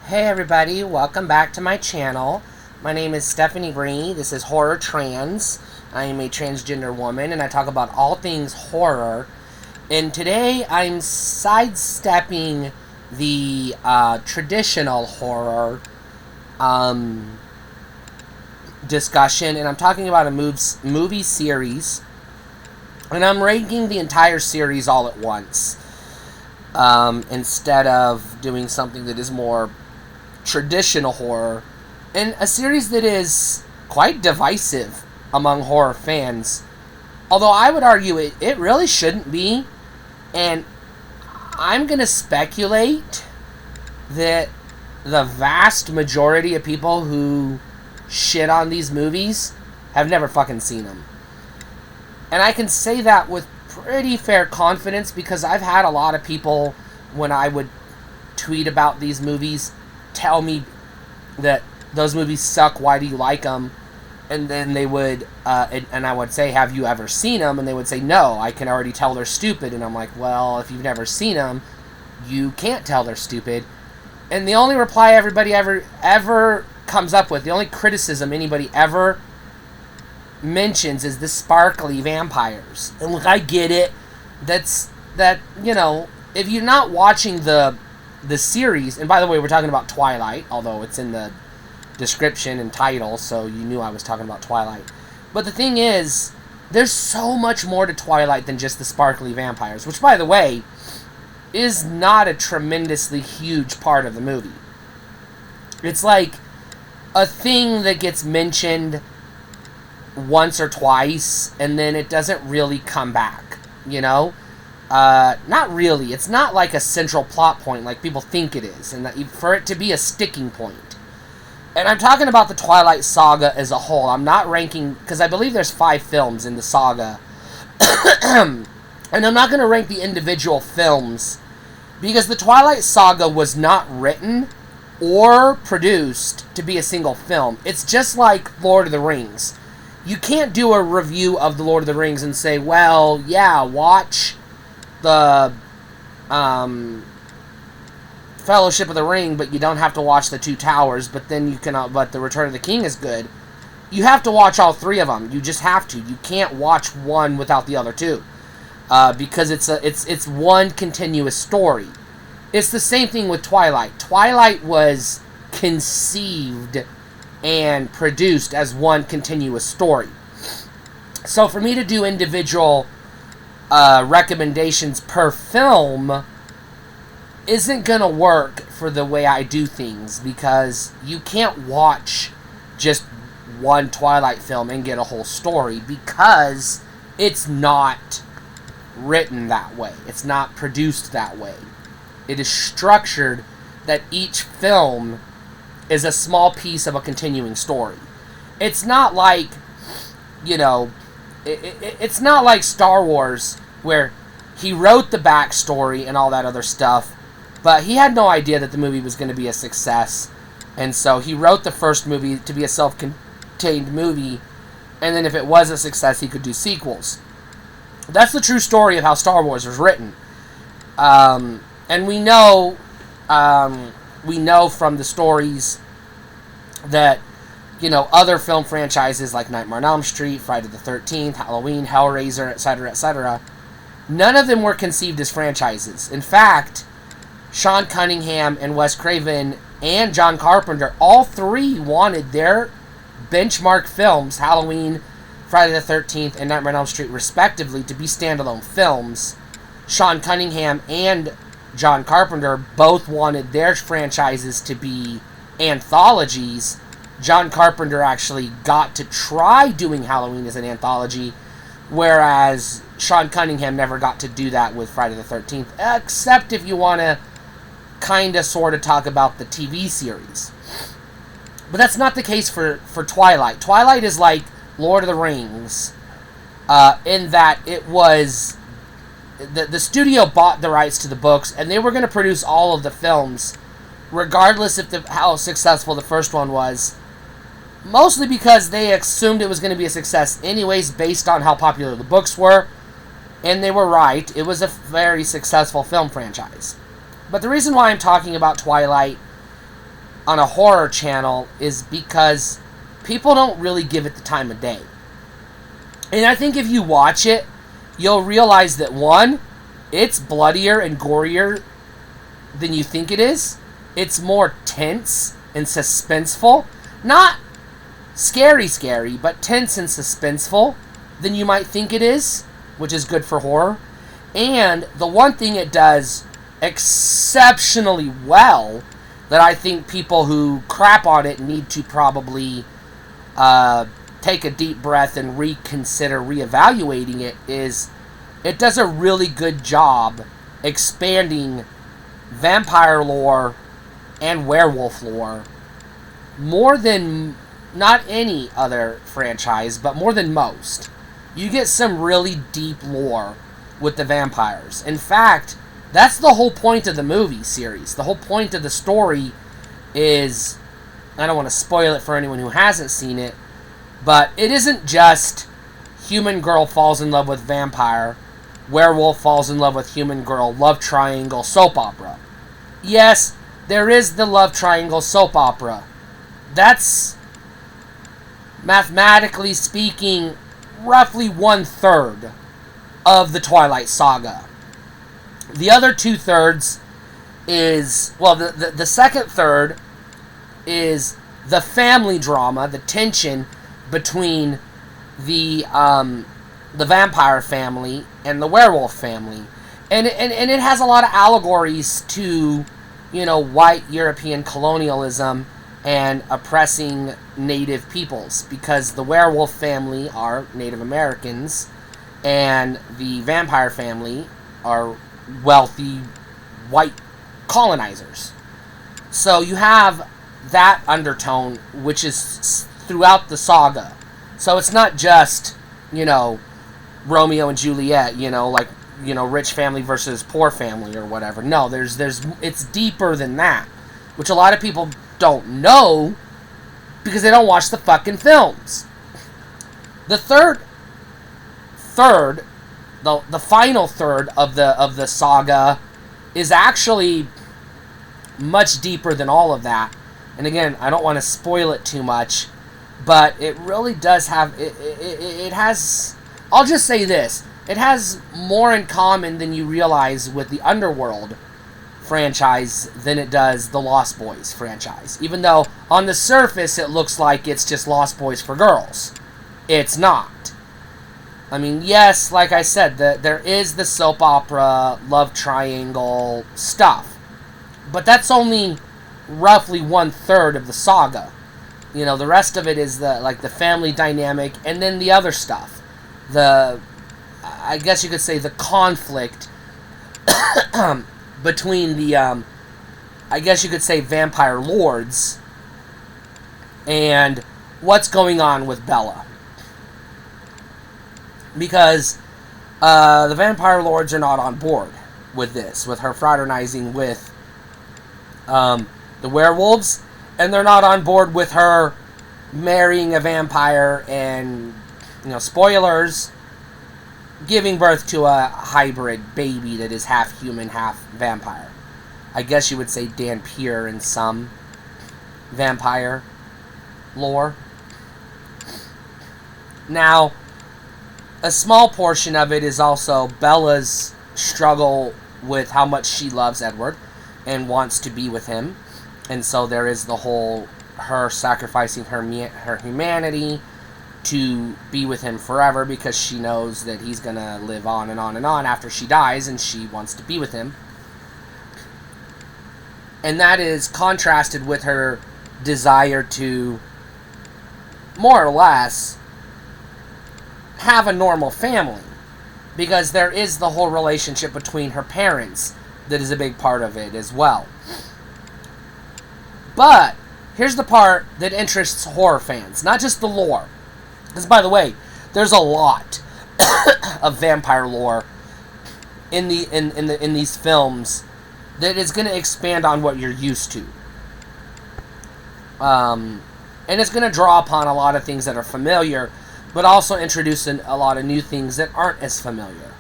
Hey everybody, welcome back to my channel. My name is Stephanie Green. This is Horror Trans. I am a transgender woman and I talk about all things horror. And today I'm sidestepping the traditional horror discussion, and I'm talking about a movie series, and I'm ranking the entire series all at once instead of doing something that is more traditional horror, and a series that is quite divisive among horror fans. Although I would argue it really shouldn't be, and I'm going to speculate that the vast majority of people who shit on these movies have never fucking seen them. And I can say that with pretty fair confidence because I've had a lot of people, when I would tweet about these movies, tell me that those movies suck, why do you like them? And then they would, and I would say, have you ever seen them? And they would say, no, I can already tell they're stupid. And I'm like, well, if you've never seen them, you can't tell they're stupid. And the only reply everybody ever comes up with, the only criticism anybody ever mentions is the sparkly vampires. And look, I get it. You know, if you're not watching the series, and by the way, we're talking about Twilight, although it's in the description and title, so you knew I was talking about Twilight. But the thing is, there's so much more to Twilight than just the sparkly vampires, which, by the way, is not a tremendously huge part of the movie. It's like a thing that gets mentioned once or twice, and then it doesn't really come back, you know? Not really. It's not like a central plot point like people think it is, and for it to be a sticking point. And I'm talking about the Twilight Saga as a whole. I'm not ranking, because I believe there's 5 films in the saga. And I'm not going to rank the individual films, because the Twilight Saga was not written or produced to be a single film. It's just like Lord of the Rings. You can't do a review of the Lord of the Rings and say, well, yeah, watch the Fellowship of the Ring, but you don't have to watch the Two Towers, but then you can, but the Return of the King is good. You have to watch all 3 of them. You just have to. You can't watch one without the other 2, because it's one continuous story. It's the same thing with Twilight. Twilight was conceived and produced as one continuous story. So for me to do individual recommendations per film isn't gonna work for the way I do things, because you can't watch just one Twilight film and get a whole story, because it's not written that way. It's not produced that way. It is structured that each film is a small piece of a continuing story. It's not like, you know, it's not like Star Wars, where he wrote the backstory and all that other stuff, but he had no idea that the movie was going to be a success, and so he wrote the first movie to be a self-contained movie, and then if it was a success, he could do sequels. That's the true story of how Star Wars was written. And we know from the stories that, you know, other film franchises like Nightmare on Elm Street, Friday the 13th, Halloween, Hellraiser, etc., etc., none of them were conceived as franchises. In fact, Sean Cunningham and Wes Craven and John Carpenter, all 3 wanted their benchmark films, Halloween, Friday the 13th, and Nightmare on Elm Street, respectively, to be standalone films. Sean Cunningham and John Carpenter both wanted their franchises to be anthologies. John Carpenter actually got to try doing Halloween as an anthology, whereas Sean Cunningham never got to do that with Friday the 13th, except if you want to kind of sort of talk about the TV series. But that's not the case for Twilight. Twilight is like Lord of the Rings, in that it was... The studio bought the rights to the books, and they were going to produce all of the films, regardless of how successful the first one was. Mostly because they assumed it was going to be a success anyways, based on how popular the books were. And they were right. It was a very successful film franchise. But the reason why I'm talking about Twilight on a horror channel is because people don't really give it the time of day. And I think if you watch it, you'll realize that, one, it's bloodier and gorier than you think it is. It's more tense and suspenseful. Not scary, but tense and suspenseful than you might think it is, which is good for horror. And the one thing it does exceptionally well that I think people who crap on it need to probably take a deep breath and reconsider reevaluating it is it does a really good job expanding vampire lore and werewolf lore more than not any other franchise, but more than most. You get some really deep lore with the vampires. In fact, that's the whole point of the movie series. The whole point of the story is, I don't want to spoil it for anyone who hasn't seen it, but it isn't just human girl falls in love with vampire, werewolf falls in love with human girl, love triangle soap opera. Yes, there is the love triangle soap opera. That's, mathematically speaking, roughly 1/3 of the Twilight Saga. The other 2/3 is, well, the second third is the family drama, the tension between the vampire family and the werewolf family. And it has a lot of allegories to, white European colonialism and oppressing native peoples, because the werewolf family are Native Americans and the vampire family are wealthy white colonizers. So you have that undertone, which is throughout the saga. So it's not just, Romeo and Juliet, rich family versus poor family or whatever. No, it's deeper than that, which a lot of people don't know because they don't watch the fucking films. The the final third of the saga is actually much deeper than all of that. And again, I don't want to spoil it too much, but it really does have it has, I'll just say this, it has more in common than you realize with the Underworld franchise than it does the Lost Boys franchise. Even though on the surface it looks like it's just Lost Boys for girls. It's not. I mean, yes, like I said, there is the soap opera, love triangle stuff. But that's only roughly 1/3 of the saga. The rest of it is the family dynamic, and then the other stuff. I guess you could say the conflict between the, I guess you could say, vampire lords and what's going on with Bella. Because the vampire lords are not on board with this, with her fraternizing with the werewolves, and they're not on board with her marrying a vampire and, spoilers, giving birth to a hybrid baby that is half human, half vampire. I guess you would say Dampier in some vampire lore. Now, a small portion of it is also Bella's struggle with how much she loves Edward and wants to be with him. And so there is the whole her sacrificing her humanity to be with him forever, because she knows that he's going to live on and on and on after she dies, and she wants to be with him. And that is contrasted with her desire to, more or less, have a normal family, because there is the whole relationship between her parents that is a big part of it as well. But here's the part that interests horror fans, not just the lore. Because, by the way, there's a lot of vampire lore in these films that is going to expand on what you're used to. And it's going to draw upon a lot of things that are familiar, but also introduce a lot of new things that aren't as familiar.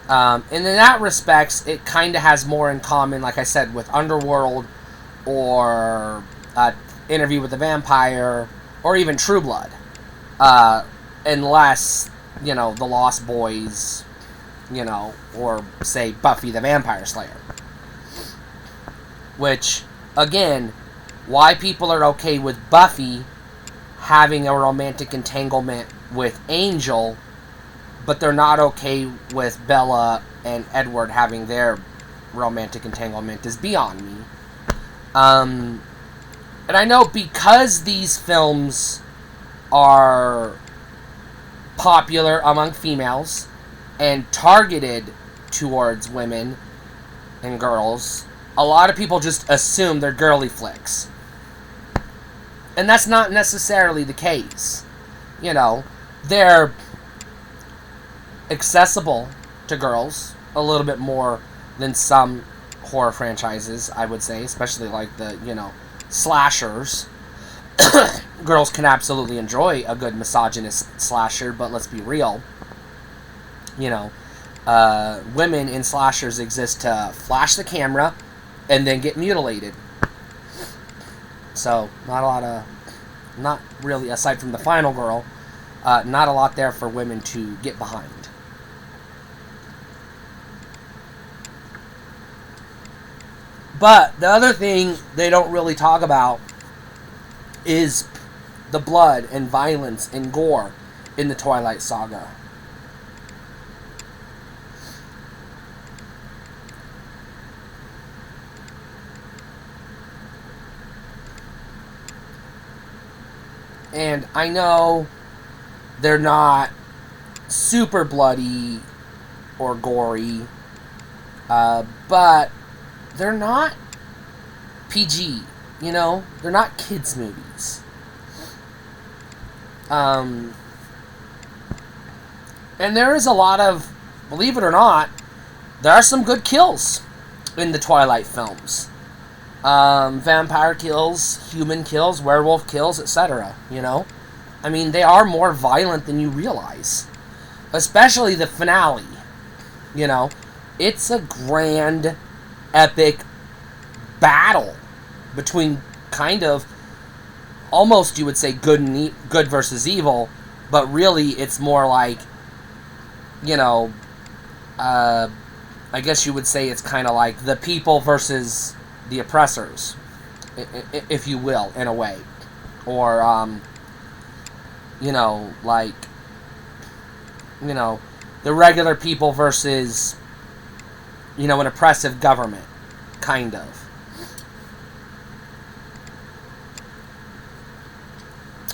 And in that respects, it kind of has more in common, like I said, with Underworld or Interview with the Vampire, or even True Blood. Unless, The Lost Boys, or, say, Buffy the Vampire Slayer. Which, again, why people are okay with Buffy having a romantic entanglement with Angel, but they're not okay with Bella and Edward having their romantic entanglement is beyond me. And I know because these films are popular among females and targeted towards women and girls, a lot of people just assume they're girly flicks. And that's not necessarily the case. They're accessible to girls a little bit more than some horror franchises, I would say, especially like the, slashers. Girls can absolutely enjoy a good misogynist slasher, but let's be real. Women in slashers exist to flash the camera and then get mutilated. So, not really, aside from the final girl, not a lot there for women to get behind. But the other thing they don't really talk about is the blood and violence and gore in the Twilight Saga. And I know they're not super bloody or gory, but they're not PG, They're not kids' movies. And there is a lot of, believe it or not, there are some good kills in the Twilight films. Vampire kills, human kills, werewolf kills, etc., I mean, they are more violent than you realize. Especially the finale, It's a grand, epic battle between kind of, almost you would say good versus evil, but really it's more like, I guess you would say it's kind of like the people versus the oppressors, if you will, in a way. Or, the regular people versus, an oppressive government, kind of.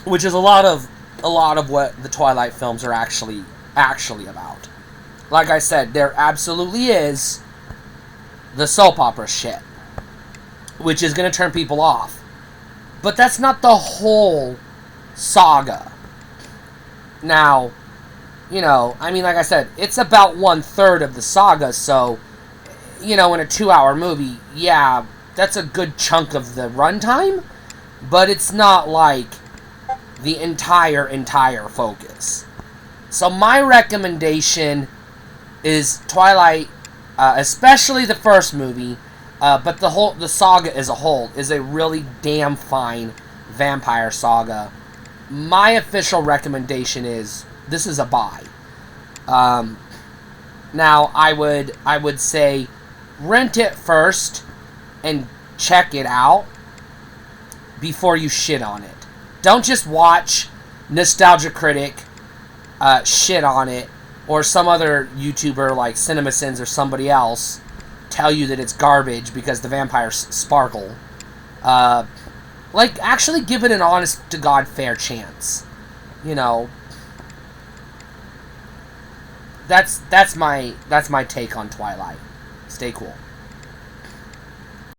Which is a lot of what the Twilight films are actually about. Like I said, there absolutely is the soap opera shit, which is going to turn people off. But that's not the whole saga. Now, like I said, it's about 1/3 of the saga, so, in a 2-hour movie, yeah, that's a good chunk of the runtime, but it's not like the entire focus. So my recommendation is Twilight, especially the first movie, but the saga as a whole is a really damn fine vampire saga. My official recommendation is this is a buy. Now I would say rent it first and check it out before you shit on it. Don't just watch Nostalgia Critic shit on it, or some other YouTuber like CinemaSins or somebody else tell you that it's garbage because the vampires sparkle. Actually give it an honest-to-God fair chance. That's my take on Twilight. Stay cool.